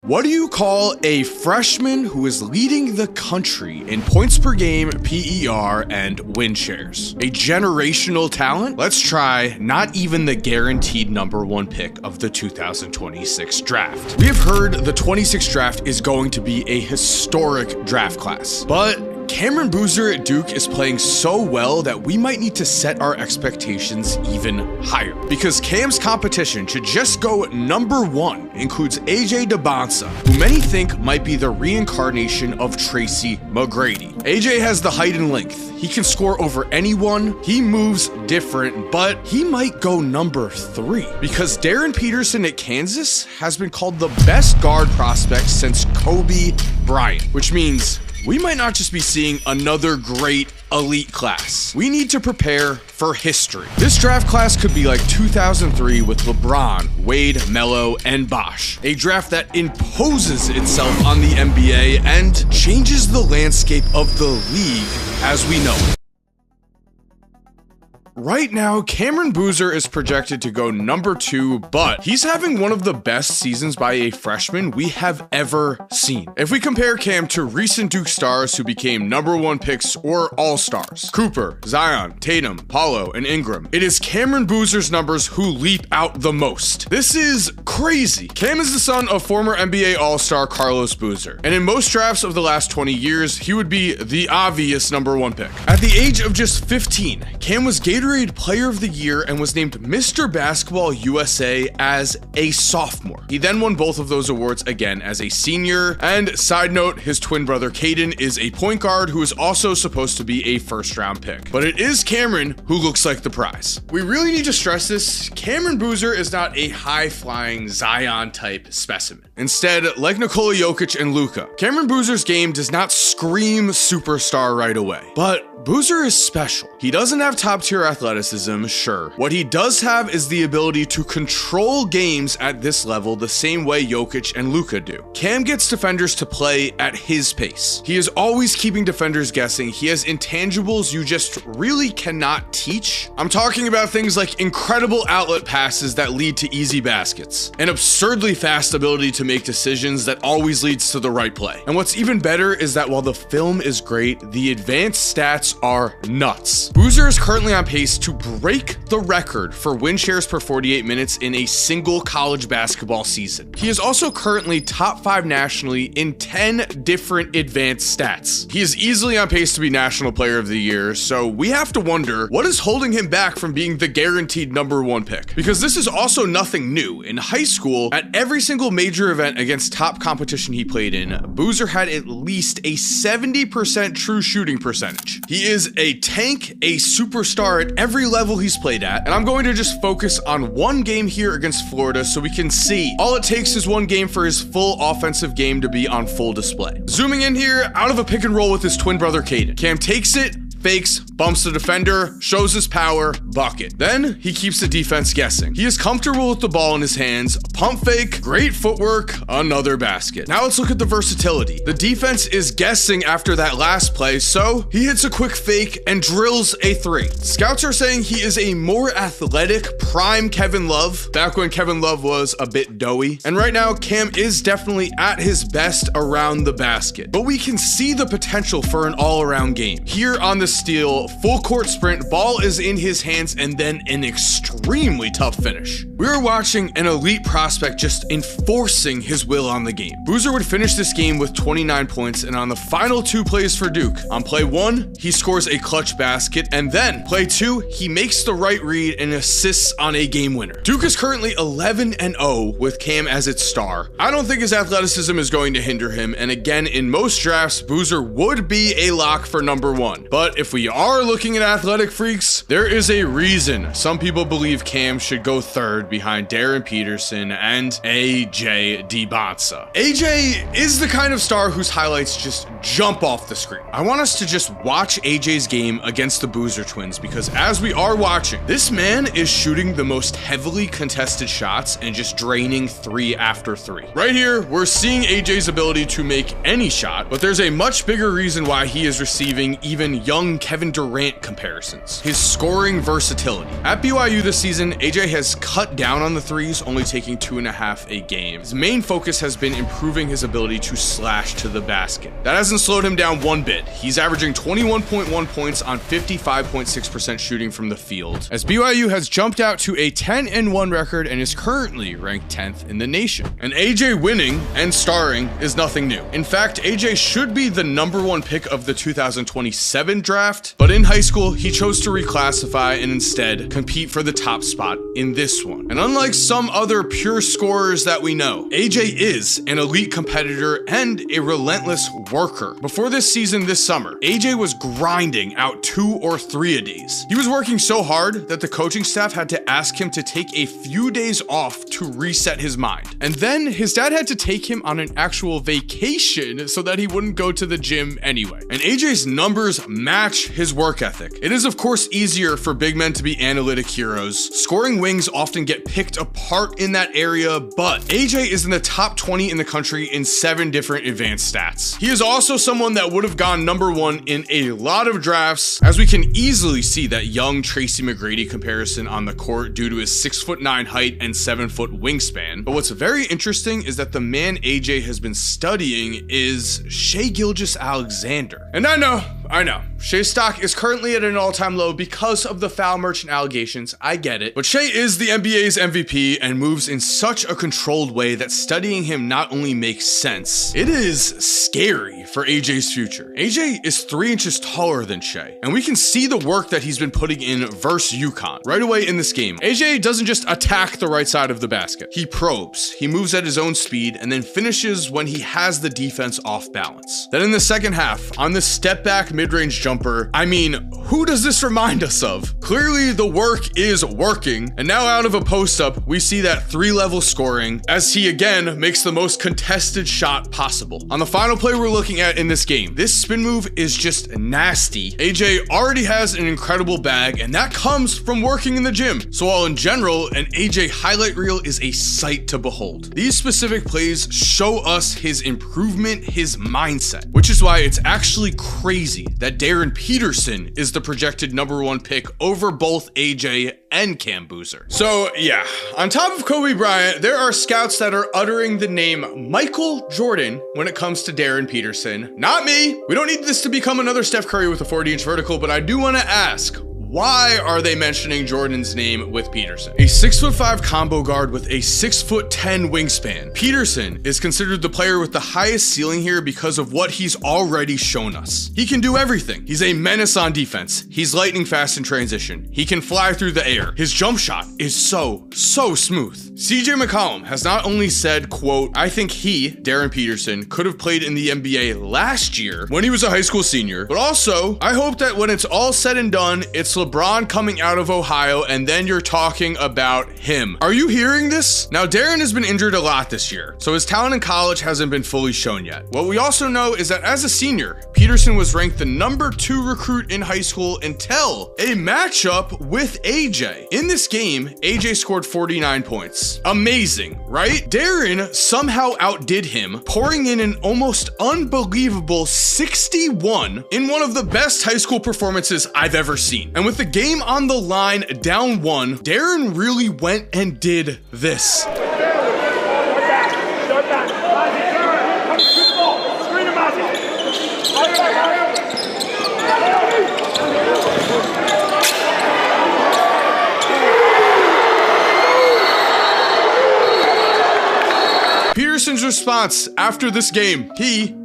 What do you call a freshman who is leading the country in points per game, PER, and win shares? A generational talent? Let's try not even the guaranteed #1 pick of the 2026 draft. We have heard the 26 draft is going to be a historic draft class, but Cameron Boozer at Duke is playing so well that we might need to set our expectations even higher. Because Cam's competition should just go #1 includes AJ DeBonsa, who many think might be the reincarnation of Tracy McGrady. AJ has the height and length. He can score over anyone. He moves different, but he might go #3 because Darren Peterson at Kansas has been called the best guard prospect since Kobe Bryant, which means we might not just be seeing another great elite class. We need to prepare for history. This draft class could be like 2003 with LeBron, Wade, Melo, and Bosh. A draft that imposes itself on the NBA and changes the landscape of the league as we know it. Right now, Cameron Boozer is projected to go #2, but he's having one of the best seasons by a freshman we have ever seen. If we compare Cam to recent Duke stars who became #1 picks or all-stars, Cooper, Zion, Tatum, Paulo, and Ingram, it is Cameron Boozer's numbers who leap out the most. This is crazy. Cam is the son of former NBA all-star Carlos Boozer, and in most drafts of the last 20 years, he would be the obvious #1 pick. At the age of just 15, Cam was Gatorade Player of the Year and was named Mr. Basketball USA as a sophomore. He then won both of those awards again as a senior. And side note, his twin brother Caden is a point guard who is also supposed to be a first-round pick. But it is Cameron who looks like the prize. We really need to stress this. Cameron Boozer is not a high-flying Zion-type specimen. Instead, like Nikola Jokic and Luka, Cameron Boozer's game does not scream superstar right away. But Boozer is special. He doesn't have top-tier athleticism, sure. What he does have is the ability to control games at this level the same way Jokic and Luka do. Cam gets defenders to play at his pace. He is always keeping defenders guessing. He has intangibles you just really cannot teach. I'm talking about things like incredible outlet passes that lead to easy baskets, an absurdly fast ability to make decisions that always leads to the right play. And what's even better is that while the film is great, the advanced stats are nuts. Boozer is currently on pace to break the record for win shares per 48 minutes in a single college basketball season. He is also currently top 5 nationally in 10 different advanced stats. He is easily on pace to be National Player of the Year, so we have to wonder what is holding him back from being the guaranteed #1 pick. Because this is also nothing new. In high school, at every single major event against top competition he played in, Boozer had at least a 70% true shooting percentage. He is a tank, a superstar at every level he's played at, and I'm going to just focus on one game here against Florida so we can see all it takes is one game for his full offensive game to be on full display. Zooming in here, out of a pick and roll with his twin brother Caden. Cam takes it, fakes, bumps the defender, shows his power, bucket. Then he keeps the defense guessing. He is comfortable with the ball in his hands, pump fake, great footwork, another basket. Now let's look at the versatility. The defense is guessing after that last play, so he hits a quick fake and drills a 3. Scouts are saying he is a more athletic, prime Kevin Love, back when Kevin Love was a bit doughy. And right now, Cam is definitely at his best around the basket, but we can see the potential for an all-around game. Here on the steal, full court sprint, ball is in his hands, and then an extremely tough finish. We are watching an elite prospect just enforcing his will on the game. Boozer would finish this game with 29 points, and on the final 2 plays for Duke, on play 1, he scores a clutch basket, and then play 2, he makes the right read and assists on a game winner. Duke is currently 11-0 with Cam as its star. I don't think his athleticism is going to hinder him, and again, in most drafts, Boozer would be a lock for #1. But if we are looking at athletic freaks, there is a reason some people believe Cam should go 3rd behind Darren Peterson and AJ DeBonsa. AJ is the kind of star whose highlights just jump off the screen. I want us to just watch AJ's game against the Boozer twins because as we are watching, this man is shooting the most heavily contested shots and just draining 3 after 3. Right here, we're seeing AJ's ability to make any shot, but there's a much bigger reason why he is receiving even young young Kevin Durant comparisons, his scoring versatility. At BYU this season, AJ has cut down on the threes, only taking 2.5 a game. His main focus has been improving his ability to slash to the basket. That hasn't slowed him down one bit. He's averaging 21.1 points on 55.6% shooting from the field, as BYU has jumped out to a 10-1 record and is currently ranked 10th in the nation. And AJ winning and starring is nothing new. In fact, AJ should be the #1 pick of the 2027 draft, but in high school, he chose to reclassify and instead compete for the top spot in this one. And unlike some other pure scorers that we know, AJ is an elite competitor and a relentless worker. Before this season this summer, AJ was grinding out 2 or 3 a days. He was working so hard that the coaching staff had to ask him to take a few days off to reset his mind. And then his dad had to take him on an actual vacation so that he wouldn't go to the gym anyway. And AJ's numbers match his work ethic. It is of course easier for big men to be analytic heroes. Scoring wings often get picked apart in that area, but AJ is in the top 20 in the country in 7 different advanced stats. He is also someone that would have gone #1 in a lot of drafts, as we can easily see that young Tracy McGrady comparison on the court due to his 6'9" height and 7-foot wingspan. But what's very interesting is that the man AJ has been studying is Shai Gilgeous-Alexander. And I know, Shai's stock is currently at an all-time low because of the foul merchant allegations. I get it. But Shai is the NBA's MVP and moves in such a controlled way that studying him not only makes sense, it is scary for AJ's future. AJ is 3 inches taller than Shai, and we can see the work that he's been putting in versus UConn. Right away in this game, AJ doesn't just attack the right side of the basket. He probes, he moves at his own speed, and then finishes when he has the defense off balance. Then in the second half, on this step back mid-range jumper, I mean, who does this remind us of? Clearly the work is working, and now out of a post-up, we see that 3-level scoring as he again makes the most contested shot possible. On the final play we're looking at in this game, this spin move is just nasty. AJ already has an incredible bag, and that comes from working in the gym. So while in general, an AJ highlight reel is a sight to behold, these specific plays show us his improvement, his mindset, which is why it's actually crazy that Darren Peterson is the projected #1 pick over both AJ and Cam Boozer. So yeah, on top of Kobe Bryant, there are scouts that are uttering the name Michael Jordan when it comes to Darren Peterson. Not me. We don't need this to become another Steph Curry with a 40-inch vertical, but I do want to ask, why are they mentioning Jordan's name with Peterson? A 6'5" combo guard with a 6'10" wingspan. Peterson is considered the player with the highest ceiling here because of what he's already shown us. He can do everything. He's a menace on defense. He's lightning fast in transition. He can fly through the air. His jump shot is so smooth. CJ McCollum has not only said, quote, I think he, Darren Peterson, could have played in the NBA last year when he was a high school senior, but also, I hope that when it's all said and done, it's LeBron coming out of Ohio, and then you're talking about him. Are you hearing this? Now, Darren has been injured a lot this year, so his talent in college hasn't been fully shown yet. What we also know is that as a senior, Peterson was ranked the #2 recruit in high school until a matchup with AJ. In this game, AJ scored 49 points. Amazing, right? Darren somehow outdid him, pouring in an almost unbelievable 61 in one of the best high school performances I've ever seen. And with the game on the line, down 1, Darren really went and did this. Peterson's response after this game,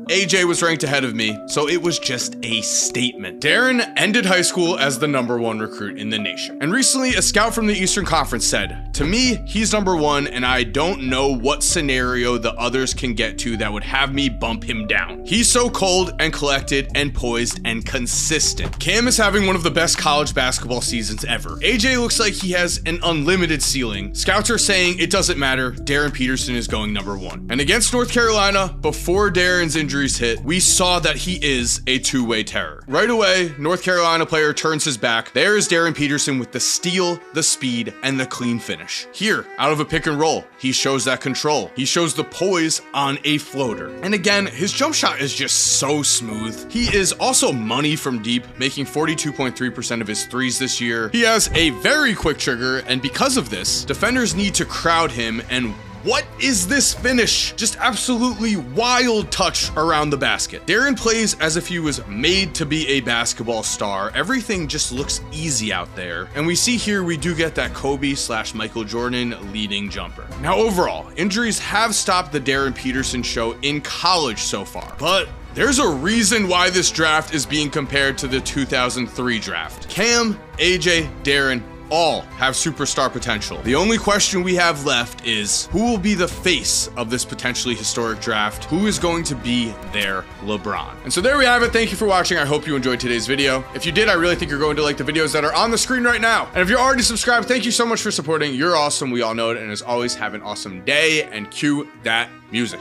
AJ was ranked ahead of me, so it was just a statement. Darren ended high school as the #1 recruit in the nation. And recently, a scout from the Eastern Conference said, to me, he's #1, and I don't know what scenario the others can get to that would have me bump him down. He's so cold and collected and poised and consistent. Cam is having one of the best college basketball seasons ever. AJ looks like he has an unlimited ceiling. Scouts are saying it doesn't matter, Darren Peterson is going #1. And against North Carolina, before Darren's injury, injuries hit, we saw that he is a two-way terror. Right away, North Carolina player turns his back. There is Darren Peterson with the steal, the speed, and the clean finish. Here, out of a pick and roll, he shows that control. He shows the poise on a floater. And again, his jump shot is just so smooth. He is also money from deep, making 42.3% of his threes this year. He has a very quick trigger, and because of this, defenders need to crowd him. And what is this finish? Just absolutely wild touch around the basket. Darren plays as if he was made to be a basketball star. Everything just looks easy out there. And we see here we do get that Kobe/Michael Jordan leading jumper. Now overall, injuries have stopped the Darren Peterson show in college so far, but there's a reason why this draft is being compared to the 2003 draft. Cam, AJ, Darren, all have superstar potential. The only question we have left is who will be the face of this potentially historic draft? Who is going to be their LeBron? And so there we have it. Thank you for watching. I hope you enjoyed today's video. If you did, I really think you're going to like the videos that are on the screen right now. And if you're already subscribed, thank you so much for supporting. You're awesome. We all know it. And as always, have an awesome day and cue that music.